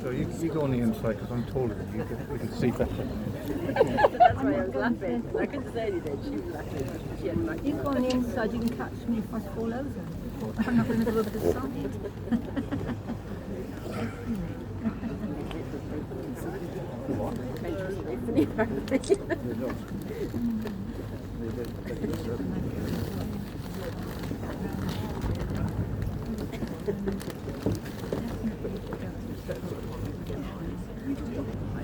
So you go on the inside because I'm taller than you, we can see better. That's why I was laughing. I couldn't say anything. She was laughing. She hadn't like You go on the inside, you can catch me if I fall over. I'm not going to go over the side.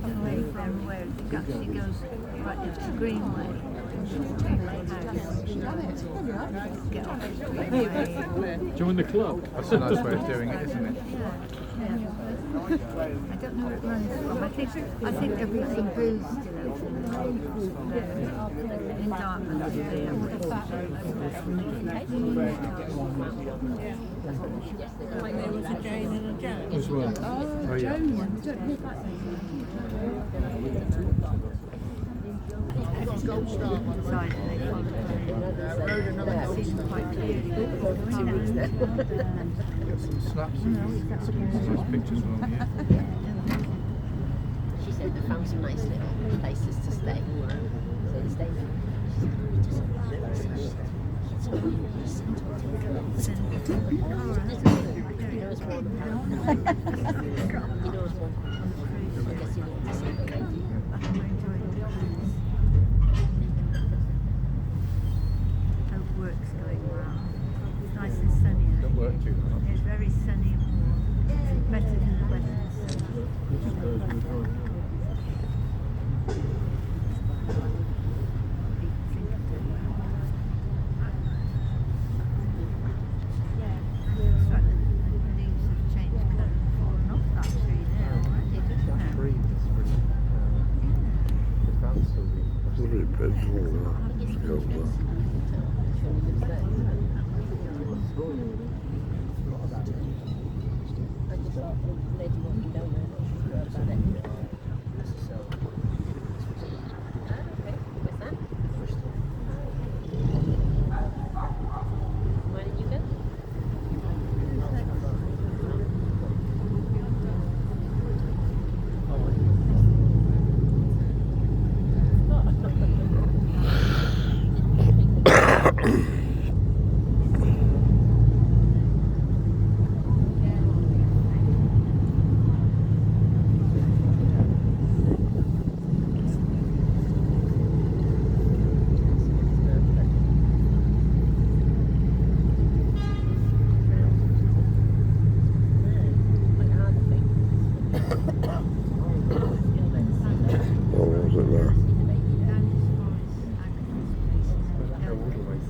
Away from where it actually goes right into the Greenway. Join the club. That's a nice way of doing it, isn't it? I don't know where it runs from. I think everything goes in Dartmouth. Like there was a Jane and a Joan. As well. Oh, yeah. Side and they follow I see them quite clearly. Get some snaps and some nice pictures along here. She said they found some nice little places to stay. So they stayed there. He knows more than that. He knows more. I guess he knows the same thing I do. Hope work's going well. It's nice and sunny. Don't work too much. It's very sunny and warm. It's better than the Western sun.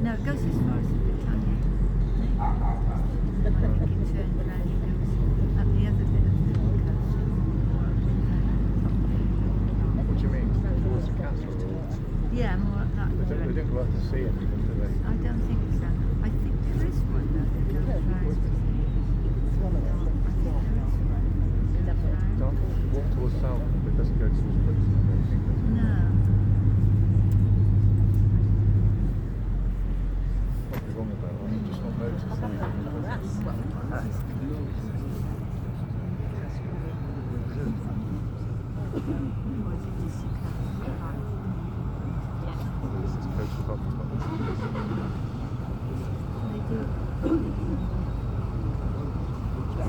No, it goes as far as Britannia. I think it turns around and goes up the other bit of the coast. What do you mean? Towards the castle? Yeah, more up that They direction. don't go out to sea anything, do they? I don't think so. I think there is one though that goes round. I think there is one. Don't walk towards south, but it doesn't go towards Britain, I don't think. No. Might be wrong about that, I've just not noticed. This is coastal Dartmouth.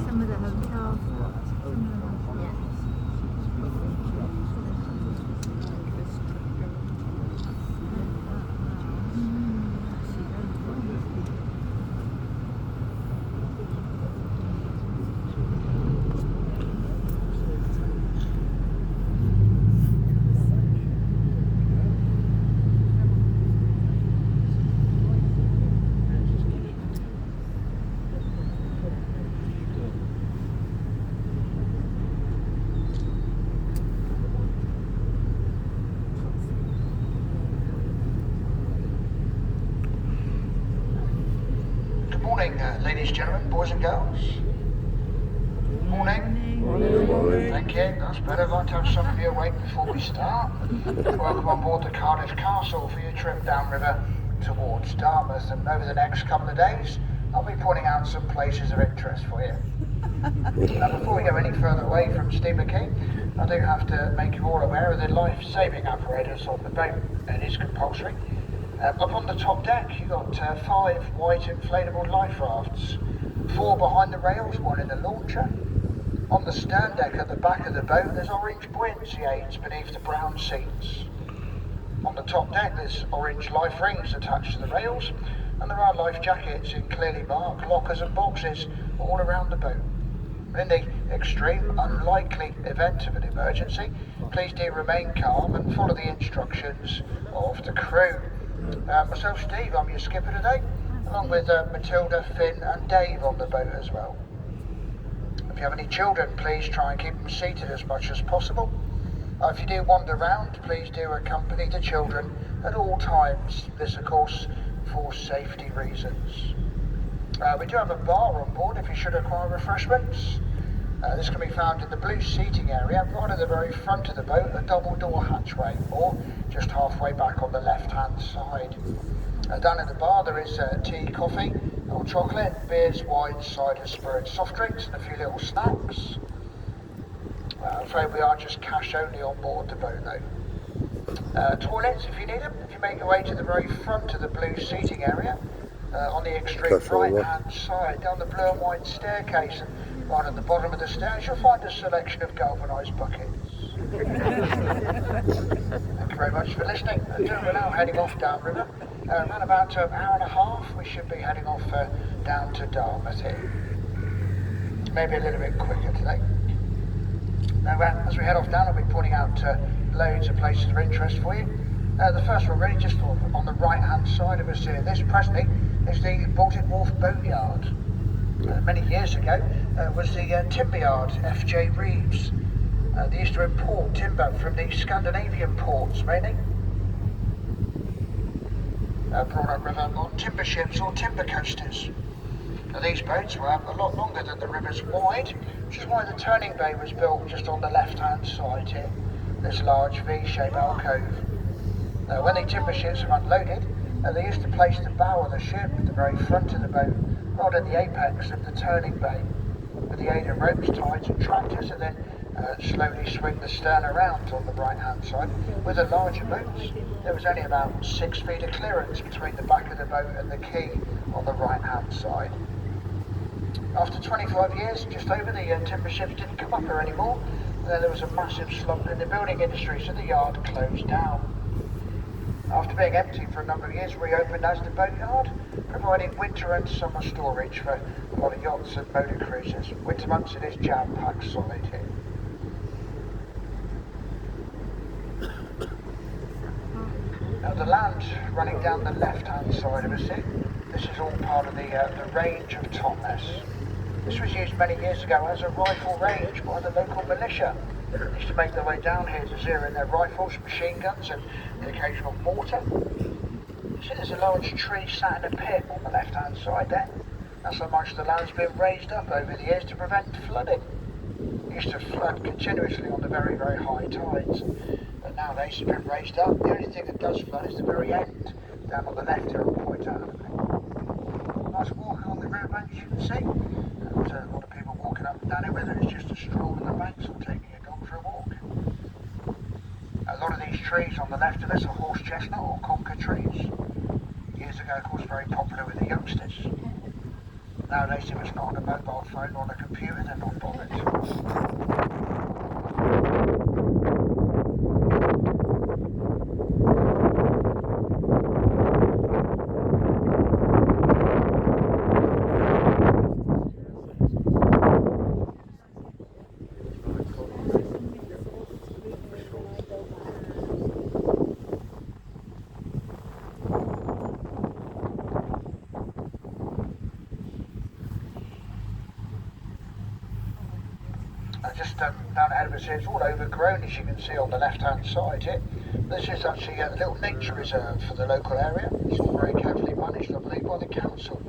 Some of the hotels. Ladies, gentlemen, boys and girls. Morning. Thank you. That's better. I'd like to have some of you awake before we start. Welcome on board the Cardiff Castle for your trip downriver towards Dartmouth. And over the next couple of days, I'll be pointing out some places of interest for you. Now, before we go any further away from Steamer King, I do have to make you all aware of the life-saving apparatus on the boat. It is compulsory. Up on the top deck, you've got 5 white inflatable life rafts, 4 behind the rails, 1 in the launcher. On the stern deck at the back of the boat, there's orange buoyancy aids beneath the brown seats. On the top deck, there's orange life rings attached to the rails, and there are life jackets in clearly marked lockers and boxes all around the boat. In the extreme, unlikely event of an emergency, please do remain calm and follow the instructions of the crew. Myself, Steve, I'm your skipper today, along with Matilda, Finn and Dave on the boat as well. If you have any children, please try and keep them seated as much as possible. If you do wander around, please do accompany the children at all times. This, of course, for safety reasons. We do have a bar on board if you should require refreshments. This can be found in the blue seating area, right at the very front of the boat, a double door hatchway, or just halfway back on the left-hand side. Down at the bar there is tea, coffee, or chocolate, beers, wines, cider, spirits, soft drinks, and a few little snacks. I'm afraid we are just cash only on board the boat though. Toilets if you need them. If you make your way to the very front of the blue seating area, on the extreme right-hand side, down the blue and white staircase, and right at the bottom of the stairs, you'll find a selection of galvanised buckets. Thank you very much for listening. We're now heading off downriver. Around about an hour and a half, we should be heading off down to Dartmouth here. Maybe a little bit quicker today. Now, as we head off down, I'll be pointing out loads of places of interest for you. The first one, really, just on the right-hand side of us here. This presently is the Baltic Wharf Boatyard. Many years ago was the timber yard, F.J. Reeves. They used to import timber from the Scandinavian ports, mainly. Brought upriver on timber ships or timber coasters. Now, these boats were a lot longer than the river's wide, which is why the turning bay was built just on the left-hand side here, this large V-shaped alcove. When the timber ships were unloaded, they used to place the bow of the ship at the very front of the boat, right at the apex of the turning bay, with the aid of ropes, tides and tractors, and then slowly swing the stern around on the right-hand side. With the larger boats, there was only about 6 feet of clearance between the back of the boat and the quay on the right-hand side. After 25 years, just over, the timber ships didn't come up here anymore, and then there was a massive slump in the building industry, so the yard closed down. After being empty for a number of years, reopened as the boatyard, providing winter and summer storage for a lot of yachts and motor cruisers. Winter months it is jam-packed solid here. Now the land running down the left-hand side of us here, this is all part of the range of tontes. This was used many years ago as a rifle range by the local militia. They used to make their way down here to zero in their rifles, machine guns and the occasional mortar. You see there's a large tree sat in a pit on the left-hand side there. That's how much the land's been raised up over the years to prevent flooding. It used to flood continuously on the very, very high tides. But nowadays it's been raised up. The only thing that does flood is the very end, down on the left here, I'll point out. Nice walk along the riverbank, you can see. There's a lot of people walking up and down here, whether it's just a stroll on the banks or taking a dog for a walk. A lot of these trees on the left of us are horse chestnut or conker trees. Years ago, of course, very popular with the youngsters. Nowadays, if it's not on a mobile phone or on a computer, they're not bothered. Just down ahead of us here, it's all overgrown as you can see on the left hand side here. This is actually a little nature reserve for the local area. It's all very carefully managed, I believe, by the council.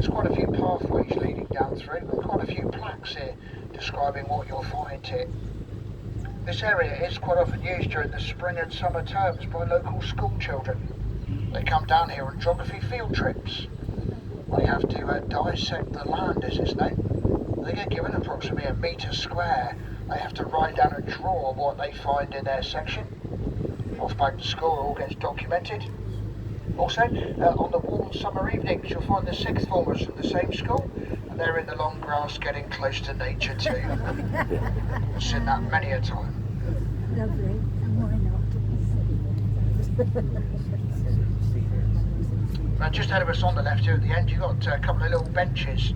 There's quite a few pathways leading down through, and quite a few plaques here describing what you'll find here. This area is quite often used during the spring and summer terms by local school children. They come down here on geography field trips. They have to dissect the land, as it's known. They get given approximately a metre square. They have to write down and draw what they find in their section. Off back to school, it all gets documented. Also, on the warm summer evenings, you'll find the sixth formers from the same school, and they're in the long grass getting close to nature too. I've seen that many a time. Lovely. Why not? Now, just ahead of us on the left here at the end, you've got a couple of little benches.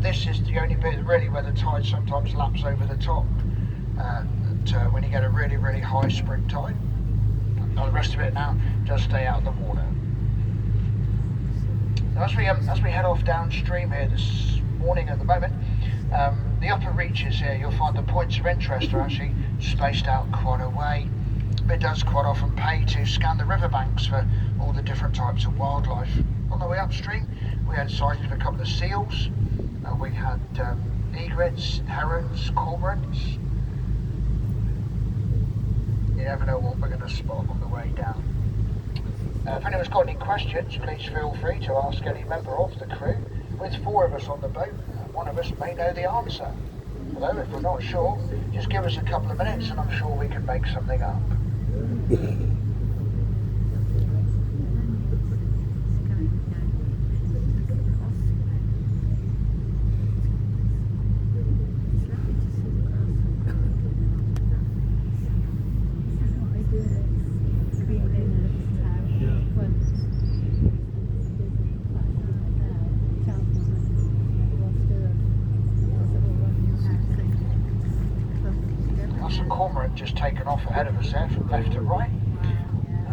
This is the only bit really where the tide sometimes laps over the top. When you get a really, really high spring tide. Now, the rest of it now just stay out of the water. Now, as we head off downstream here this morning at the moment, the upper reaches here, you'll find the points of interest are actually spaced out quite a way. It does quite often pay to scan the riverbanks for all the different types of wildlife. On the way upstream, we had sighted a couple of seals, we had egrets, herons, cormorants. You never know what we're going to spot on the way down. If anyone's got any questions, please feel free to ask any member of the crew. With 4 of us on the boat, one of us may know the answer. Although if we're not sure, just give us a couple of minutes and I'm sure we can make something up. That's a cormorant just taken off ahead of us there from left to right.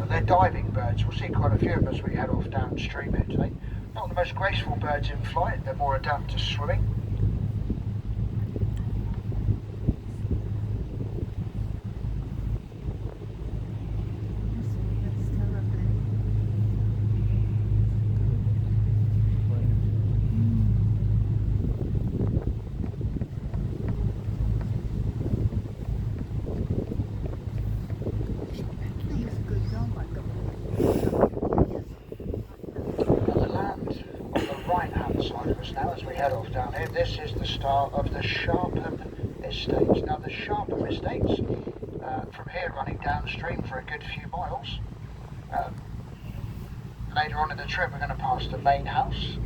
They're diving birds. We'll see quite a few of them as we head off downstream here today. Not the most graceful birds in flight, they're more adapted to swimming. Now as we head off down here, this is the start of the Sharpham Estates. Now the Sharpham Estates, from here running downstream for a good few miles. Later on in the trip we're going to pass the main house.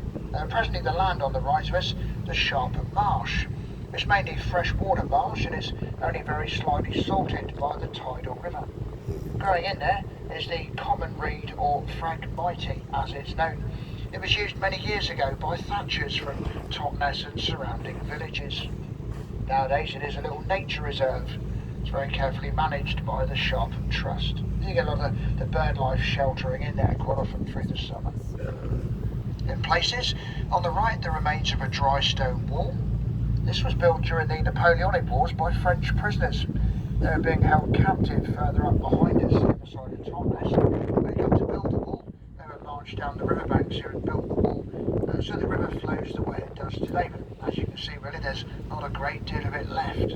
Presently the land on the right of us, the Sharpham Marsh. It's mainly freshwater marsh and it's only very slightly salted by the tidal river. Growing in there is the common reed or Phragmites as it's known. It was used many years ago by thatchers from Tontes and surrounding villages. Nowadays it is a little nature reserve. It's very carefully managed by the Sharpham Trust. You get a lot of the bird life sheltering in there quite often through the summer. In places, on the right, the remains of a dry stone wall. This was built during the Napoleonic Wars by French prisoners. They were being held captive further up behind us, the other side of Tontes. They got to build the wall. They were marched down the riverbanks here and built the wall. So the river flows the way it does today. But as you can see, really, there's not a great deal of it left.